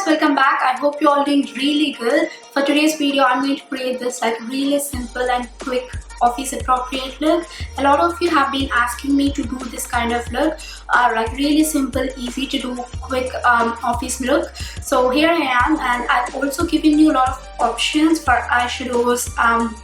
guys, welcome back. I hope you're all doing really good. For today's video, I'm going to create this really simple and quick office appropriate look. A lot of you have been asking me to do this kind of look, really simple, easy to do, quick office look. So here I am, and I've also given you a lot of options for eyeshadows,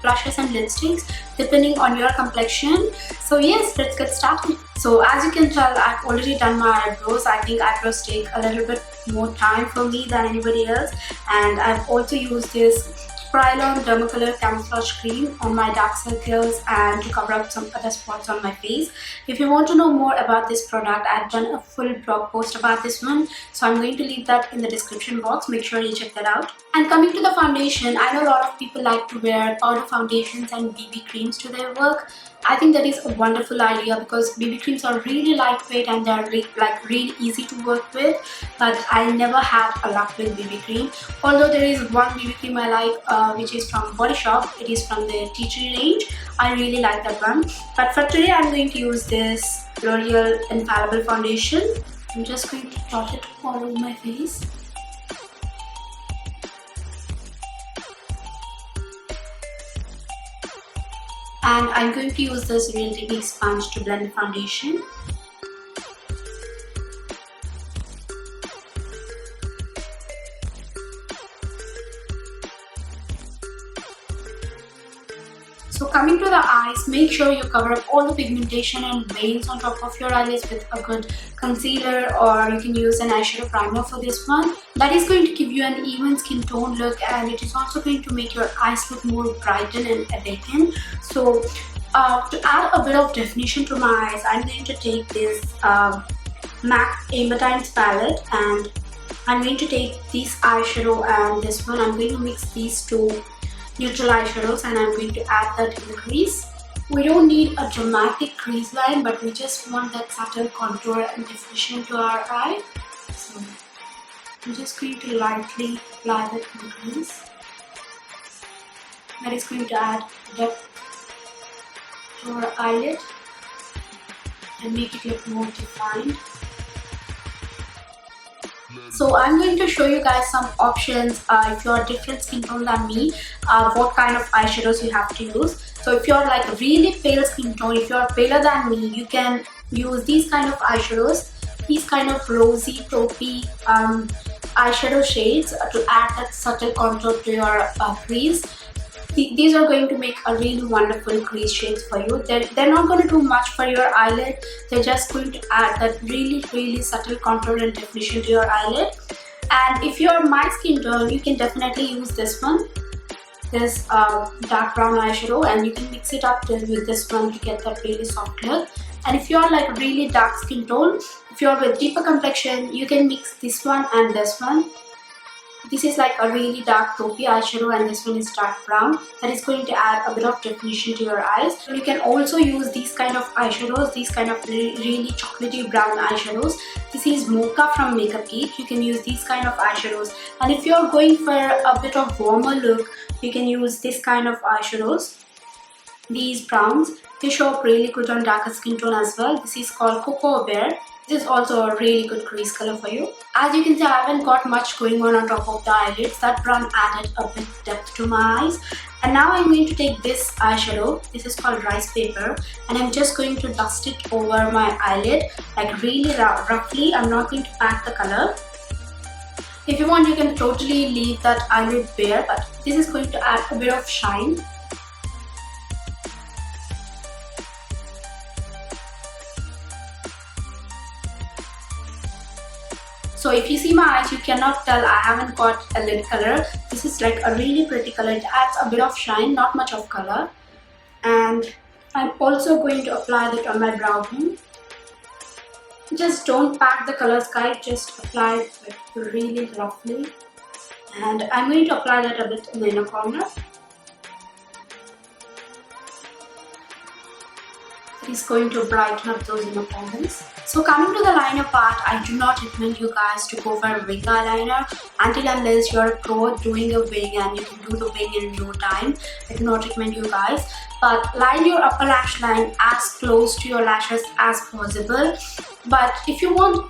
blushes and lipsticks depending on your complexion. So yes, let's get started. So as you can tell, I've already done my eyebrows. I think eyebrows take a little bit more time for me than anybody else, and I've also used this Kryolan Dermacolor Camouflage Cream on my dark circles and to cover up some other spots on my face. If you want to know more about this product, I've done a full blog post about this one, so I'm going to leave that in the description box. Make sure you check that out. And coming to the foundation, I know a lot of people like to wear powder foundations and BB creams to their work. I think that is a wonderful idea because BB creams are really lightweight and they're really easy to work with, but I never had a luck with BB cream. Although there is one BB cream I like, which is from Body Shop. It is from the Tea Tree range. I really like that one. But for today, I'm going to use this L'Oreal Infallible Foundation. I'm just going to dot it all over my face. And I'm going to use this Real Techniques sponge to blend the foundation. So coming to the eyes, make sure you cover up all the pigmentation and veins on top of your eyelids with a good concealer, or you can use an eyeshadow primer for this one. That is going to give you an even skin tone look, and it is also going to make your eyes look more brightened and awakened. So to add a bit of definition to my eyes, I'm going to take this MAC Ambertines palette, and I'm going to take this eyeshadow and this one. I'm going to mix these two neutral eyeshadows and I'm going to add that in the crease. We don't need a dramatic crease line, but we just want that subtle contour and definition to our eye. So I'm just going to lightly apply that in the crease. That is going to add depth to our eyelid and make it look more defined. So I'm going to show you guys some options if you're different skin tone than me, what kind of eyeshadows you have to use. So if you're like a really pale skin tone, if you're paler than me, you can use these kind of eyeshadows, these kind of rosy, taupey eyeshadow shades to add that subtle contour to your crease. These are going to make a really wonderful crease shades for you. They're not going to do much for your eyelid. They're just going to add that really subtle contour and definition to your eyelid. And if you're my skin tone, you can definitely use this one, this dark brown eyeshadow, and you can mix it up with this one to get that really soft look. And if you're like really dark skin tone, if you're with deeper complexion, you can mix this one and this one. This is like a really dark taupey eyeshadow and this one is dark brown. That is going to add a bit of definition to your eyes. So you can also use these kind of eyeshadows, these kind of really chocolatey brown eyeshadows. This is Mocha from Makeup Geek. You can use these kind of eyeshadows. And if you're going for a bit of warmer look, you can use this kind of eyeshadows. These browns, they show up really good on darker skin tone as well. This is called Cocoa Bear. This is also a really good crease color for you. As you can see, I haven't got much going on top of the eyelids. That brown added a bit depth to my eyes. And now I'm going to take this eyeshadow. This is called Rice Paper. And I'm just going to dust it over my eyelid, like really roughly. I'm not going to pack the color. If you want, you can totally leave that eyelid bare, but this is going to add a bit of shine. So if you see my eyes, you cannot tell I haven't got a lid color. This is like a really pretty color. It adds a bit of shine, not much of color. And I'm also going to apply that on my brow bone. Just don't pack the colors, guys. Just apply it really roughly. And I'm going to apply that a bit in the inner corner. Is going to brighten up those inner corners. So coming to the liner part, I do not recommend you guys to go for a wing eyeliner until unless you're a pro at doing a wing and you can do the wing in no time. I do not recommend you guys. But line your upper lash line as close to your lashes as possible. But if you want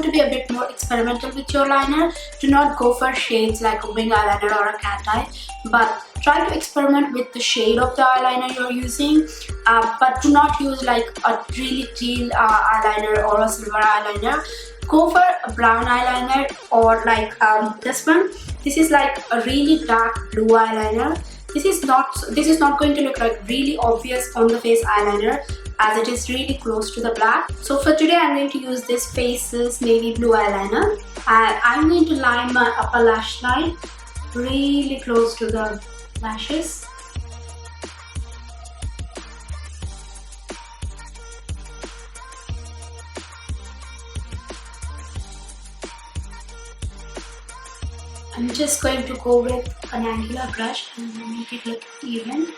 to be a bit more experimental with your liner, do not go for shades like a wing eyeliner or a cat eye, but try to experiment with the shade of the eyeliner you're using, but do not use like a really teal eyeliner or a silver eyeliner. Go for a brown eyeliner, or like this one. This is like a really dark blue eyeliner. This is not going to look like really obvious on the face eyeliner, as it is really close to the black. So for today I'm going to use this Faces navy blue eyeliner, and I'm going to line my upper lash line really close to the lashes. I'm just going to go with an angular brush and make it look even.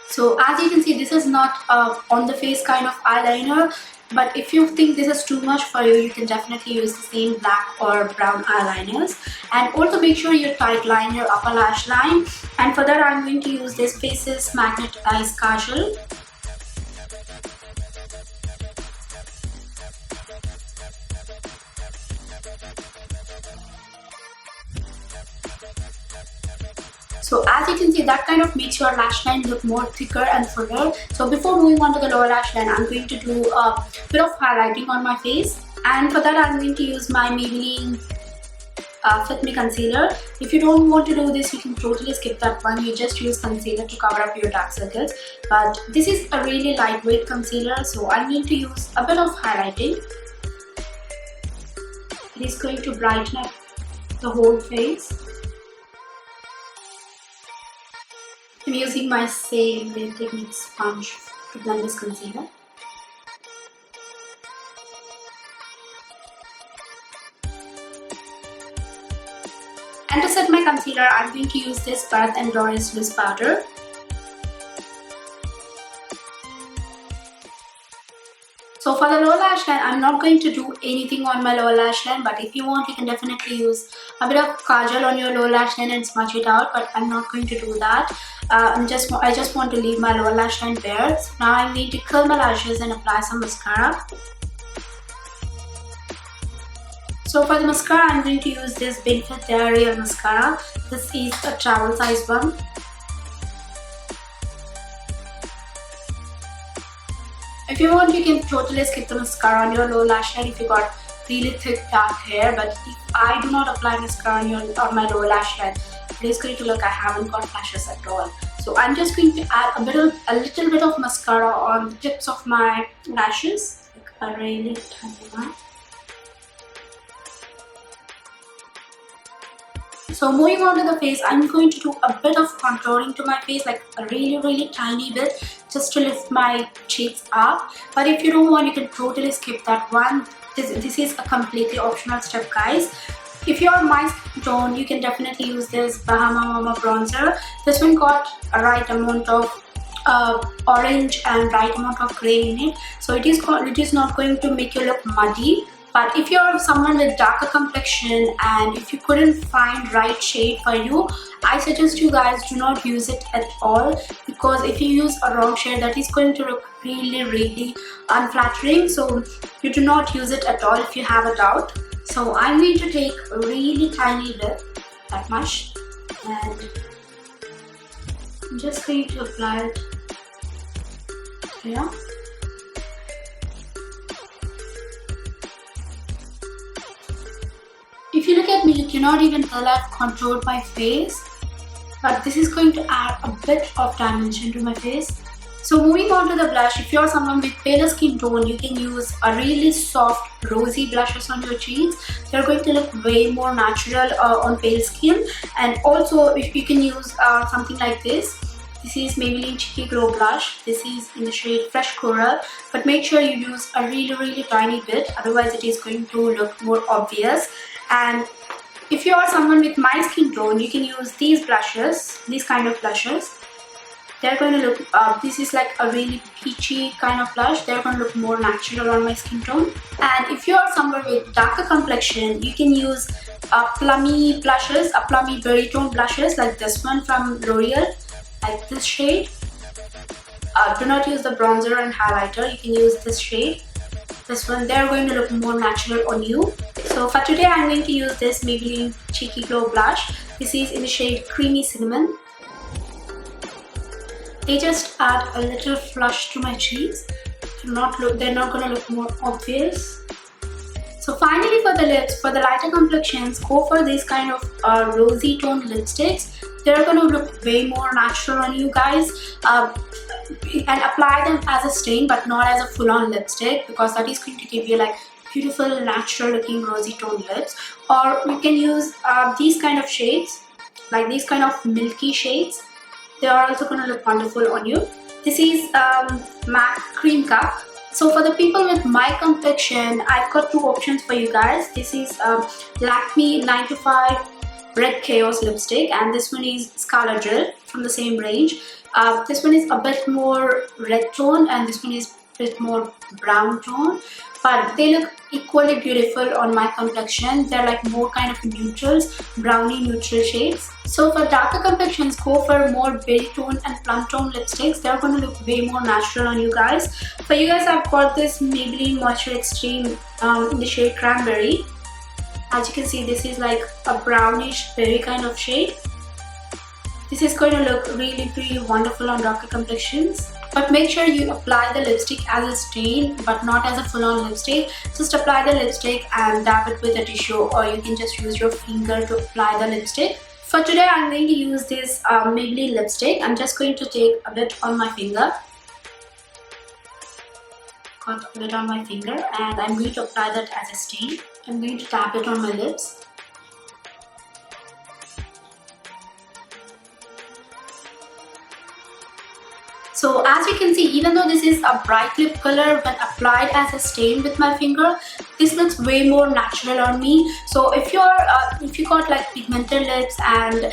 So as you can see, this is not on the face kind of eyeliner, but if you think this is too much for you, you can definitely use the same black or brown eyeliners. And also make sure you tight line your upper lash line. And for that I'm going to use this Faces Magnet Eyes Kajal. So as you can see, that kind of makes your lash line look more thicker and fuller. So before moving on to the lower lash line, I'm going to do a bit of highlighting on my face. And for that I'm going to use my Maybelline Fit Me Concealer. If you don't want to do this, you can totally skip that one. You just use concealer to cover up your dark circles. But this is a really lightweight concealer, so I'm going to use a bit of highlighting. It is going to brighten up the whole face. I'm using my same Real Techniques sponge to blend this concealer. And to set my concealer, I'm going to use this Bath & Doris loose powder. So for the lower lash line, I'm not going to do anything on my lower lash line, but if you want, you can definitely use a bit of kajal on your lower lash line and smudge it out, but I'm not going to do that. I just want to leave my lower lash line bare. So now I'm going to curl my lashes and apply some mascara. So for the mascara, I'm going to use this Benefit Real Mascara. This is a travel size one. If you want, you can totally skip the mascara on your lower lash line if you got really thick dark hair, but if I do not apply mascara on my lower lash line, it is going to look I haven't got lashes at all. So I'm just going to add a little bit of mascara on the tips of my lashes, like a really tiny one. So moving on to the face, I'm going to do a bit of contouring to my face, like a really tiny bit, just to lift my cheeks up. But if you don't want, you can totally skip that one. This is a completely optional step, guys. If you're my skin tone, you can definitely use this Bahama Mama bronzer. This one got a right amount of orange and right amount of grey in it, so it is not going to make you look muddy. But if you're someone with darker complexion and if you couldn't find right shade for you, I suggest you guys do not use it at all, because if you use a wrong shade, that is going to look really unflattering. So you do not use it at all if you have a doubt. So I'm going to take a really tiny bit, that much, and I'm just going to apply it here. If you look at me, you cannot even tell I've contoured my face, but this is going to add a bit of dimension to my face. So moving on to the blush, if you're someone with paler skin tone, you can use a really soft rosy blushes on your cheeks. They're going to look way more natural on pale skin. And also if you can use something like this. This is Maybelline Cheeky Glow Blush. This is in the shade Fresh Coral, but make sure you use a really tiny bit, otherwise it is going to look more obvious. And if you are someone with my skin tone, you can use these blushes, these kind of blushes. They're going to look, this is like a really peachy kind of blush. They're going to look more natural on my skin tone. And if you are someone with darker complexion, you can use plummy blushes, plummy berry tone blushes like this one from L'Oreal, like this shade. Do not use the bronzer and highlighter. You can use this shade. This one, they're going to look more natural on you. So for today, I'm going to use this Maybelline Cheeky Glow Blush. This is in the shade Creamy Cinnamon. They just add a little flush to my cheeks. They're not going to look more obvious. So finally, for the lips, for the lighter complexions, go for these kind of rosy toned lipsticks. They're going to look way more natural on you guys. And apply them as a stain, but not as a full-on lipstick, because that is going to give you like beautiful, natural looking rosy toned lips. Or you can use these kind of shades, like these kind of milky shades. They are also going to look wonderful on you. This is MAC Cream Cup. So for the people with my complexion, I've got two options for you guys. This is Lakme 9 to 5 Red Chaos lipstick, and this one is Scarlet Drill from the same range. This one is a bit more red tone, and this one is a bit more brown tone, but they look equally beautiful on my complexion. They're like more kind of neutrals, browny neutral shades. So for darker complexions, go for more berry tone and plum tone lipsticks. They're going to look way more natural on you guys. For you guys, I've got this Maybelline Moisture Extreme in the shade Cranberry. As you can see, this is like a brownish berry kind of shade. This is going to look really, really wonderful on darker complexions. But make sure you apply the lipstick as a stain, but not as a full-on lipstick. Just apply the lipstick and dab it with a tissue, or you can just use your finger to apply the lipstick. For today, I'm going to use this Maybelline lipstick. I'm just going to take a bit on my finger. Got a bit on my finger, and I'm going to apply that as a stain. I'm going to tap it on my lips. So as you can see, even though this is a bright lip color, when applied as a stain with my finger, this looks way more natural on me. So if you got like pigmented lips, and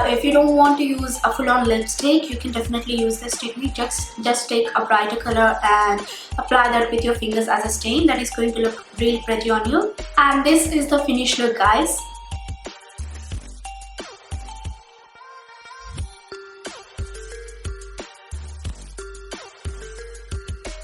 if you don't want to use a full-on lipstick, you can definitely use this technique. Just take a brighter color and apply that with your fingers as a stain. That is going to look really pretty on you. And this is the finished look, guys.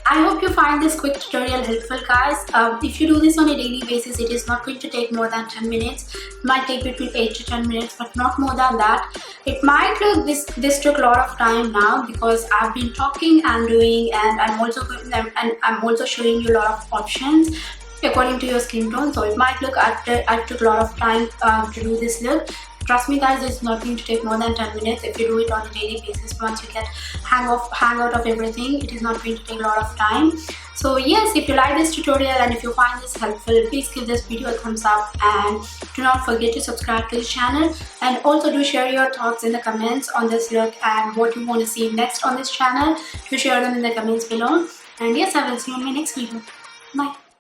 I hope you find this quick tutorial helpful, guys. If you do this on a daily basis, it is not going to take more than 10 minutes. It might take between 8 to 10 minutes, but not more than that. It might look, this took a lot of time now, because I've been talking and doing, and I'm also showing you a lot of options according to your skin tone. So it might look I took a lot of time to do this look. Trust me, guys, it's not going to take more than 10 minutes if you do it on a daily basis. Once you get hang out of everything, it is not going to take a lot of time. So yes, if you like this tutorial and if you find this helpful, please give this video a thumbs up, and do not forget to subscribe to the channel, and also do share your thoughts in the comments on this look and what you want to see next on this channel. Do share them in the comments below, and yes, I will see you in my next video. Bye.